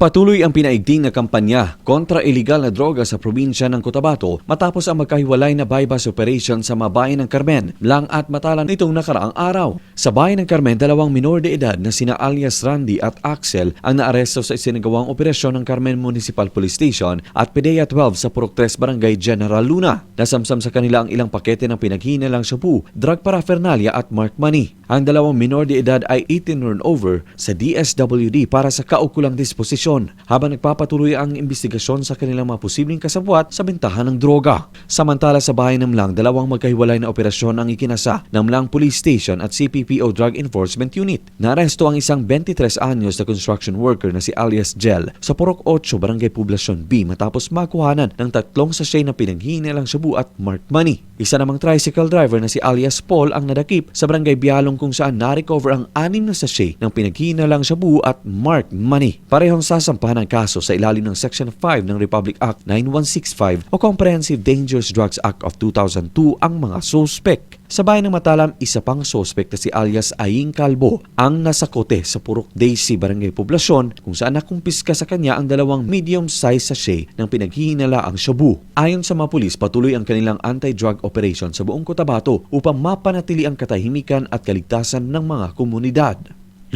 Patuloy ang pinaigting na kampanya kontra iligal na droga sa probinsya ng Cotabato matapos ang magkahiwalay na bypass operation sa mga bayan ng Carmen, Lang at Matalan nitong nakaraang araw. Sa bayan ng Carmen, dalawang minor de edad na sina alias Randy at Axel ang naaresto sa isinagawang operasyon ng Carmen Municipal Police Station at PDEA 12 sa Purok 3 Barangay General Luna. Nasamsam sa kanila ang ilang pakete ng pinaghihinalang shabu, drug paraphernalia at marked money. Ang dalawang minor de edad ay 18 turnover sa DSWD para sa kaukulang disposisyon habang nagpapatuloy ang investigasyon sa kanilang mga posibleng kasabwat sa bentahan ng droga. Samantala sa bayan ng Mlang, dalawang magkahiwalay na operasyon ang ikinasa ng Mlang Police Station at CPPO Drug Enforcement Unit. Naaresto ang isang 23 anyos na construction worker na si alias Gel sa Purok 8, Barangay Poblacion B matapos makuhanan ng 3 sachet na pinaghihinalang shabu at marked money. Isa namang tricycle driver na si alias Paul ang nadakip sa Barangay Bialong kung saan na-recover ang 6 na sachet ng pinaghihinalang shabu at marked money. Parehong sasampahan ang kaso sa ilalim ng Section 5 ng Republic Act 9165 o Comprehensive Dangerous Drugs Act of 2002 ang mga suspek. Sa bayan ng Matalam, isa pang suspek na si alias Aying Calvo ang nasakote sa Purok Daisy, Barangay Poblacion kung saan nakumpiska sa kanya ang 2 medium-size sachet ng pinaghihinala ang shabu. Ayon sa mga pulis, patuloy ang kanilang anti-drug operation sa buong Cotabato upang mapanatili ang katahimikan at kaligtasan ng mga komunidad.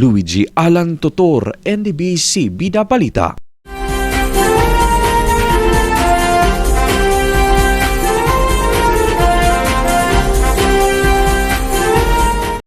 Luigi Alan Totor, NDBC Bida Balita.